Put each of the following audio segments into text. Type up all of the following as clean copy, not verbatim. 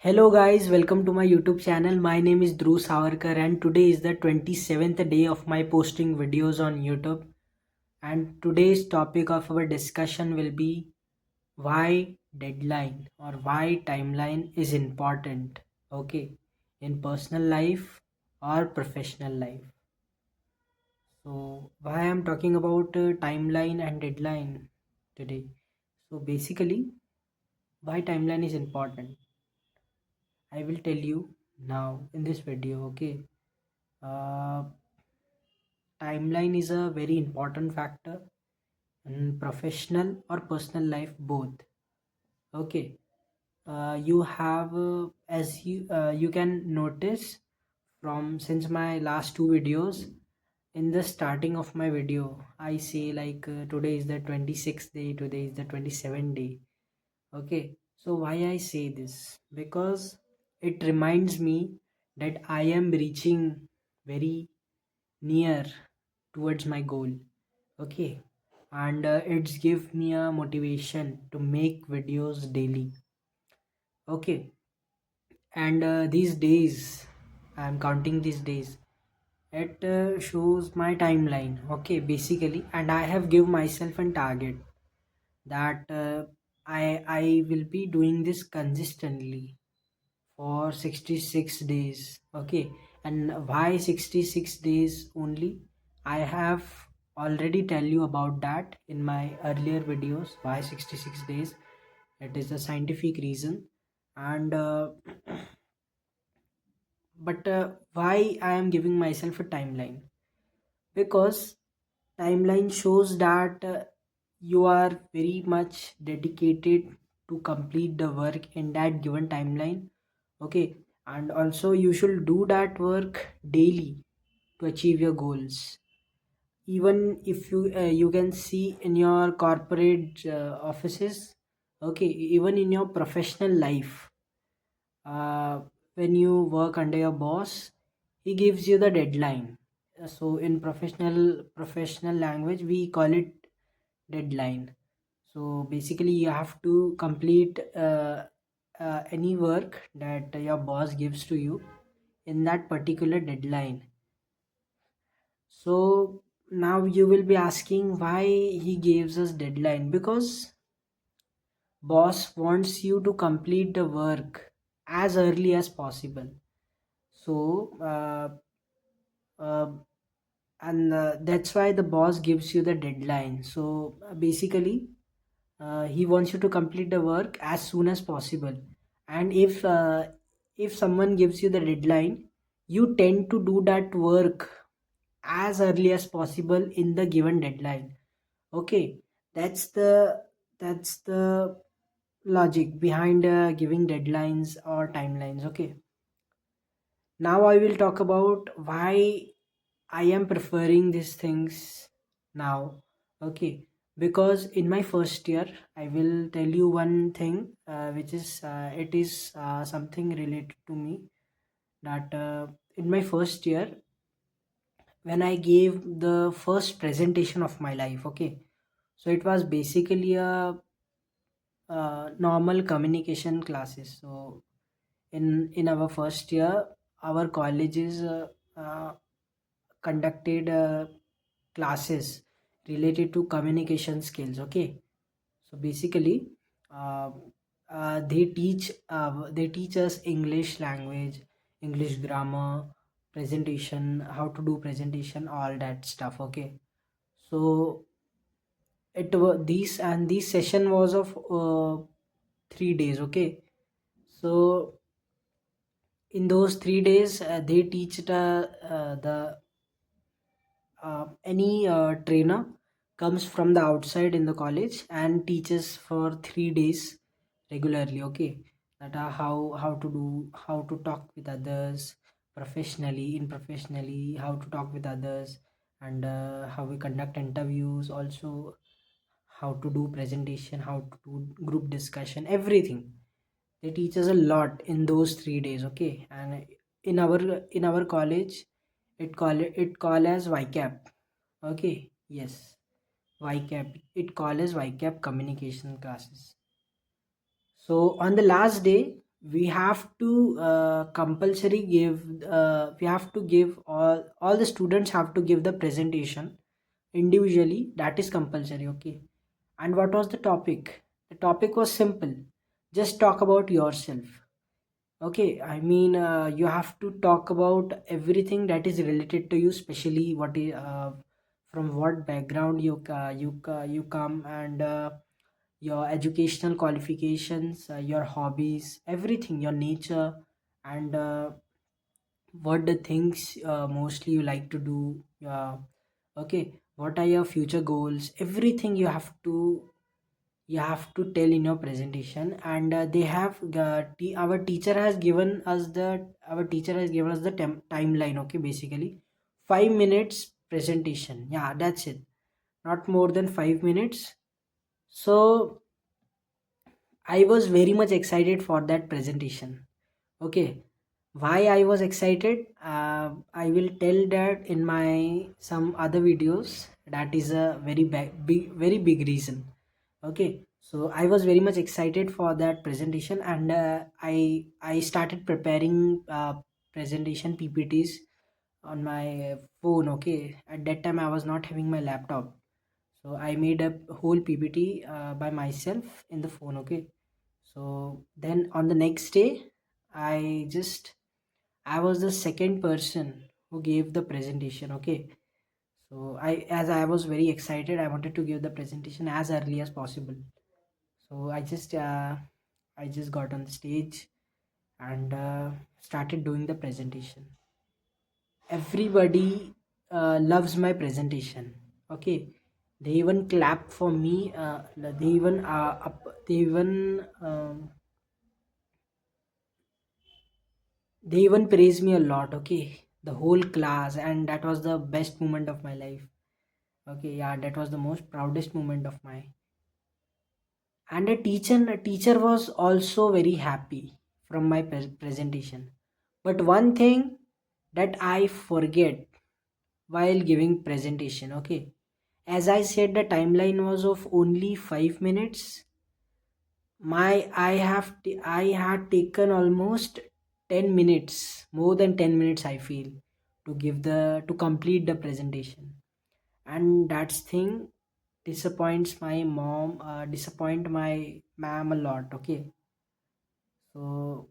Hello guys, welcome to my YouTube channel. My name is Dhruv Savarkar and today is the 27th day of my posting videos on YouTube. And today's topic of our discussion will be why deadline or why timeline is important, okay, in personal life or professional life. So why I'm talking about timeline and deadline today. So basically, why timeline is important, I will tell you now in this video, okay. uh, Timeline is a very important factor in professional or personal life both, okay. You have as you can notice from since my last two videos, in the starting of my video I say like today is the 26th day, today is the 27th day, okay. So why I say this? Because it reminds me that I am reaching very near towards my goal, okay. And it's give me a motivation to make videos daily, okay. And these days I'm counting these days, it shows my timeline, okay, basically. And I have give myself a target that I will be doing this consistently for 66 days, okay. And why 66 days only? I have already tell you about that in my earlier videos. Why 66 days? It is a scientific reason. And but why I am giving myself a timeline? Because timeline shows that you are very much dedicated to complete the work in that given timeline, okay. And also you should do that work daily to achieve your goals. Even if you can see in your corporate offices, okay, even in your professional life, uh, when you work under your boss, he gives you the deadline. So in professional language we call it deadline. So basically you have to complete any work that your boss gives to you in that particular deadline. So now you will be asking why he gives us deadline. Because boss wants you to complete the work as early as possible. So uh, and that's why the boss gives you the deadline. So basically he wants you to complete the work as soon as possible. And if someone gives you the deadline, you tend to do that work as early as possible in the given deadline, okay. That's the that's the logic behind giving deadlines or timelines, okay. Now I will talk about why I am preferring these things now, okay. Because in my first year, I will tell you one thing, which is it is something related to me. That in my first year, when I gave the first presentation of my life, okay. So it was basically a normal communication classes. So in our first year, our colleges conducted classes related to communication skills, okay. So basically uh, they teach us English language, English grammar, presentation, how to do presentation, all that stuff, okay. So it was these, and this session was of 3 days, okay. So in those 3 days they teach the any trainer comes from the outside in the college and teaches for 3 days regularly, okay. That are how to do, how to talk with others professionally, in professionally, how to talk with others, and how we conduct interviews, also how to do presentation, how to do group discussion, everything. They teach us a lot in those 3 days, okay. And in our college, it call as YCAP, okay. Yes, YCAP, it call as YCAP communication classes. So on the last day, we have to compulsory give we have to give all the students have to give the presentation individually. That is compulsory, okay. And what was the topic? The topic was simple: just talk about yourself. Okay, I mean, you have to talk about everything that is related to you, especially what is from what background you come, and your educational qualifications, your hobbies, everything, your nature, and what the things mostly you like to do. Okay, what are your future goals? Everything you have to tell in your presentation. And they have our teacher has given us the timeline, okay. Basically 5 minutes presentation, yeah, that's it, not more than 5 minutes. So I was very much excited for that presentation, okay. Why I was excited, I will tell that in my some other videos. That is a very big reason. Okay, so I was very much excited for that presentation, and I started preparing presentation PPTs on my phone. Okay, at that time I was not having my laptop, so I made a whole PPT by myself in the phone. Okay, so then on the next day, I was the second person who gave the presentation. Okay, so as I was very excited, I wanted to give the presentation as early as possible. So I just got on the stage and started doing the presentation. Everybody loves my presentation. Okay, they even clap for me. They even they even praise me a lot. Okay, the whole class, and that was the best moment of my life. Okay, yeah, that was the most proudest moment of my. And a teacher was also very happy from my presentation. But one thing that I forget while giving presentation, okay, as I said, the timeline was of only 5 minutes. I had taken almost 10 minutes, more than 10 minutes, I feel, to complete the presentation. And that's thing disappoint my ma'am a lot. Okay, so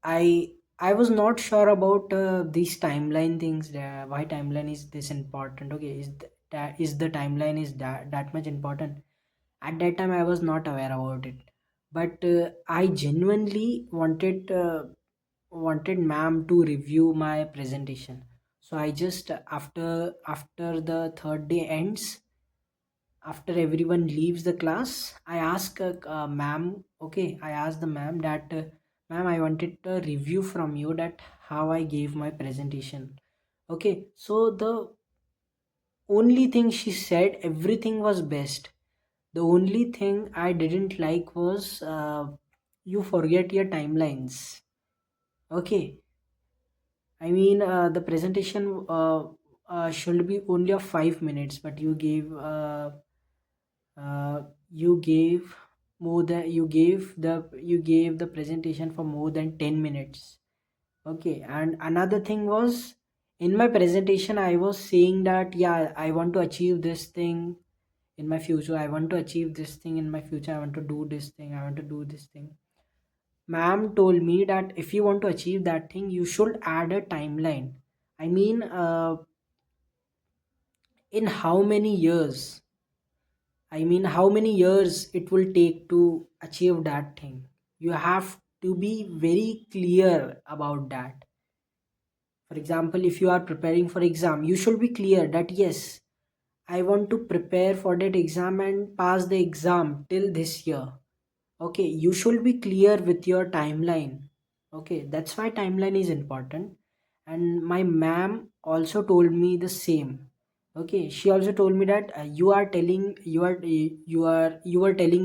i I was not sure about these timeline things, why timeline is this important. Okay, is the timeline is that much important? At that time I was not aware about it, but I genuinely wanted ma'am to review my presentation. So I just after the third day ends, after everyone leaves the class, I ask ma'am. Okay, I asked the ma'am that ma'am, I wanted a review from you that how I gave my presentation. Okay, so the only thing she said, everything was best. The only thing I didn't like was you forget your timelines. Okay, I mean, the presentation should be only of 5 minutes, but you gave you gave the presentation for more than 10 minutes. Okay, and another thing was, in my presentation I was saying that yeah, I want to achieve this thing in my future. I want to achieve this thing in my future. I want to do this thing. I want to do this thing. Ma'am told me that if you want to achieve that thing, you should add a timeline. I mean, in how many years? I mean, how many years it will take to achieve that thing? You have to be very clear about that. For example, if you are preparing for exam, you should be clear that yes, I want to prepare for that exam and pass the exam till this year. Okay, you should be clear with your timeline. Okay, that's why timeline is important. And my ma'am also told me the same. Okay, she also told me that you are telling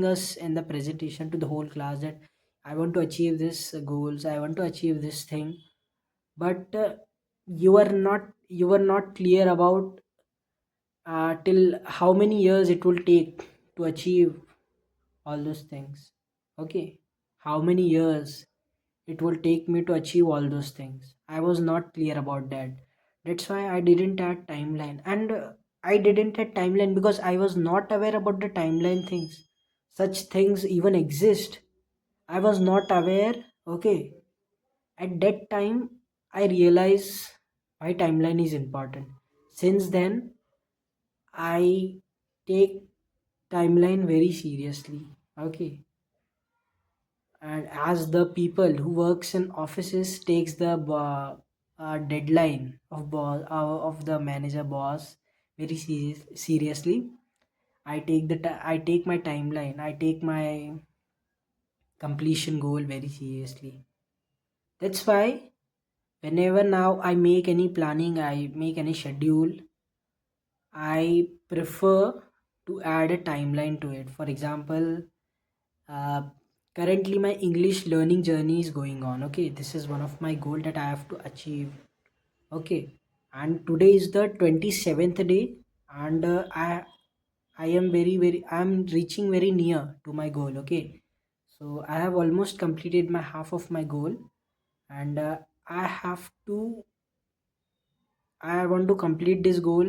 us in the presentation to the whole class that I want to achieve this goals, I want to achieve this thing, but you are not clear about till how many years it will take to achieve all those things. Okay, how many years it will take me to achieve all those things. I was not clear about that. That's why I didn't add timeline. And I didn't add timeline because I was not aware about the timeline things. Such things even exist. I was not aware. Okay, at that time I realized why timeline is important. Since then I take timeline very seriously. Okay, and as the people who works in offices takes the deadline of of the manager boss very seriously, I take I take my timeline, I take my completion goal very seriously. That's why whenever now I make any planning, I make any schedule, I prefer to add a timeline to it. For example, uh, currently my English learning journey is going on. Okay, this is one of my goal that I have to achieve. Okay, and today is the 27th day, and I am I'm reaching very near to my goal. Okay, so I have almost completed my half of my goal, and I have to I want to complete this goal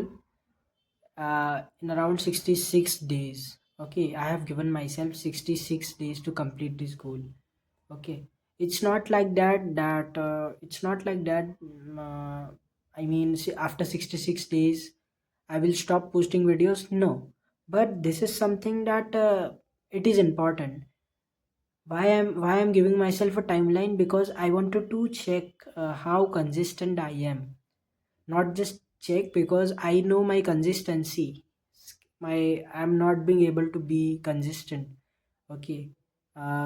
in around 66 days. Okay, I have given myself 66 days to complete this goal. Okay, it's not like that it's not like that I mean, see, after 66 days I will stop posting videos. No, but this is something that it is important. Why I'm giving myself a timeline? Because I wanted to check how consistent I am. Not just check, because I know my consistency. My I'm not being able to be consistent. Okay,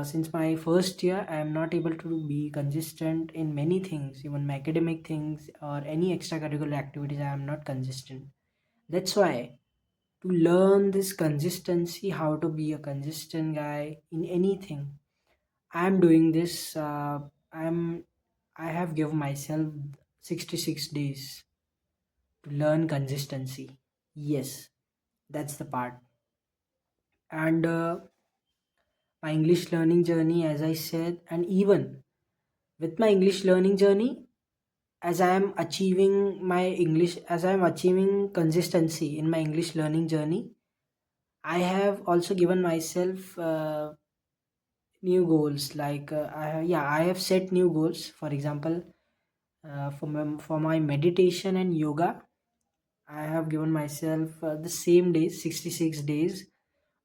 since my first year I am not able to be consistent in many things, even my academic things or any extracurricular activities. I am not consistent. That's why, to learn this consistency, how to be a consistent guy in anything, I'm doing this. I have given myself 66 days to learn consistency. Yes, that's the part. And my English learning journey, as I said, and even with my English learning journey, as I am achieving consistency in my English learning journey, I have also given myself new goals. Like I have set new goals. For example, for my meditation and yoga, I have given myself the same days, 66 days.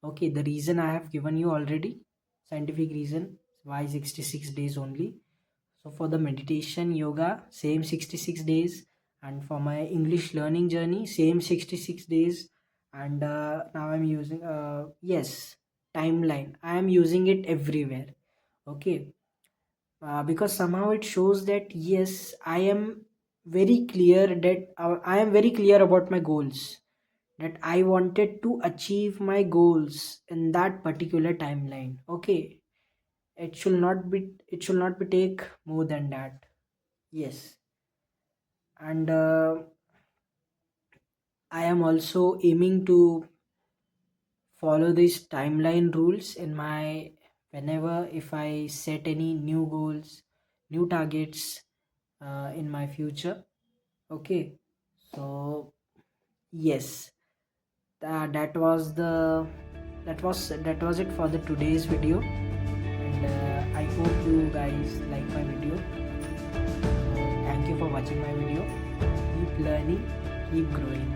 Okay, the reason I have given you already, scientific reason why 66 days only. So for the meditation, yoga, same 66 days, and for my English learning journey, same 66 days. And now I'm using yes, timeline. I am using it everywhere. Okay, because somehow it shows that yes, I am very clear about my goals, that I wanted to achieve my goals in that particular timeline. Okay, it should not be take more than that. Yes, and I am also aiming to follow these timeline rules in my whenever if I set any new goals, new targets in my future. Okay, so yes, that was that was it for the today's video, and I hope you guys like my video. So thank you for watching my video. Keep learning, keep growing.